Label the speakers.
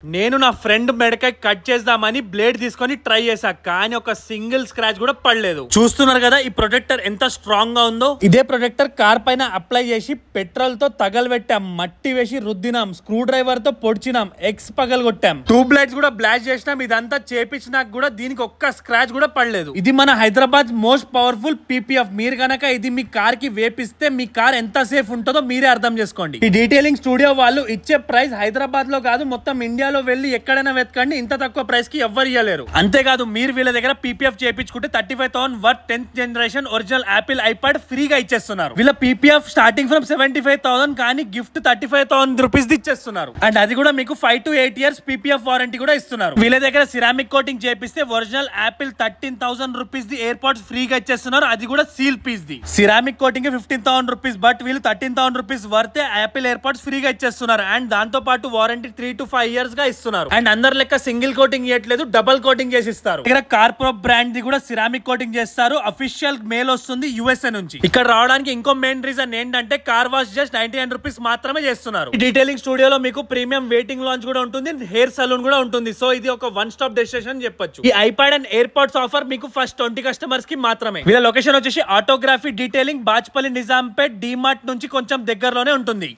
Speaker 1: నేను నా friend మెడకాయ cut చేద్దామని బ్లేడ్ తీసుకొని ట్రై చేశా, కానీ ఒక సింగిల్ స్క్రాచ్ కూడా పడలేదు. చూస్తున్నారు కదా ఈ ప్రొటెక్టర్ ఎంత స్ట్రాంగ్ గా ఉందో. ఇదే ప్రొటెక్టర్ కార్ పైన అప్లై చేసి పెట్రోల్ తో తగలబెట్టాం, మట్టి వేసి రుద్దినాం, స్క్రూ డ్రైవర్ తో పొడిచినాం, ఎగ్స్ పగలగొట్టాం, ట్యూబ్ లైట్స్ కూడా బ్లాస్ట్ చేసినాం. ఇదంతా చేపించినాక కూడా దీనికి ఒక్క స్క్రాచ్ కూడా పడలేదు. ఇది మన హైదరాబాద్ మోస్ట్ పవర్ఫుల్ పీపీఎఫ్. మీరు గనక ఇది మీ కార్ కి వేపిస్తే మీ కార్ ఎంత సేఫ్ ఉంటుందో మీరే అర్థం చేసుకోండి. ఈ డీటెయిలింగ్ స్టూడియో వాళ్ళు ఇచ్చే ప్రైస్ హైదరాబాద్ లో కాదు, మొత్తం ఇండియాలో వెళ్ళి ఎక్కడైనా వెతకండి, ఇంత తక్కువ ప్రైస్ కి ఎవ్వరు ఇవ్వలేరు. అంతేకాదు మీరు వీళ్ళ దగ్గర పీపీఎఫ్ చేయించుకుంటే 35,000 worth 10th generation original Apple iPad ఫ్రీగా ఇచ్చేస్తున్నారు. వీళ్ళ పీపీఎఫ్ స్టార్టింగ్ ఫ్రమ్ 75,000, కానీ గిఫ్ట్ 35,000 రూపీస్ ఇచ్చేస్తున్నారు. అండ్ అది కూడా మీకు 5 to 8 years పీపీఎఫ్ వారంటీ కూడా ఇస్తున్నారు. వీళ్ళ దగ్గర సిరామిక్ కోటింగ్ చేపిస్తే ఒరిజినల్ యాపిల్ 13,000 రూపీస్ ది ఎయిర్పాడ్స్ ఫ్రీగా ఇచ్చేస్తున్నారు. అది కూడా సీల్ పీస్ ది. సిరామిక్ కోటింగ్ 15,000 రూపీస్, బట్ వీళ్ళు 13,000 రూపీస్ వర్తే యాపిల్ ఎయిర్పాడ్స్ ఫ్రీగా ఇచ్చేస్తున్నారు. అండ్ దాంతో పాటు వారంటీ 3 to 5 years గా ఇస్తున్నారు. అండ్ అందరు లెక్క సింగిల్ కోటింగ్ ఇవ్వట్లేదు, డబుల్ కోటింగ్ చేసి ఇస్తారు. ఇక్కడ కార్ప్రో బ్రాండ్ ది కూడా సిరామిక్ కోటింగ్ చేస్తారు. అఫీషియల్ మెయిల్ వస్తుంది యుఎస్ఏ నుంచి. ఇక్కడ రావడానికి ఇంకో మెయిన్ రీజన్ ఏంటంటే కార్ వాష్ జస్ట్ 99 రూపీస్ మాత్రమే చేస్తున్నారు. ఈ డీటెయిలింగ్ స్టూడియోలో మీకు ప్రీమియం వెయిటింగ్ లాంచ్ కూడా ఉంటుంది, హెయిర్ సలూన్ కూడా ఉంటుంది. సో ఇది ఒక వన్ స్టాప్ డెస్టినేషన్ చెప్పొచ్చు. ఈ ఐప్యాడ్ అండ్ ఎయిర్పాడ్స్ ఆఫర్ మీకు ఫస్ట్ 20 కస్టమర్స్ కి మాత్రమే. వీళ్ళ లొకేషన్ వచ్చేసి ఆటోగ్రఫీ డీటెయిలింగ్ బాచ్పల్లి నిజాంపేట్ డిమార్ట్ నుంచి కొంచెం దగ్గరలోనే ఉంటుంది.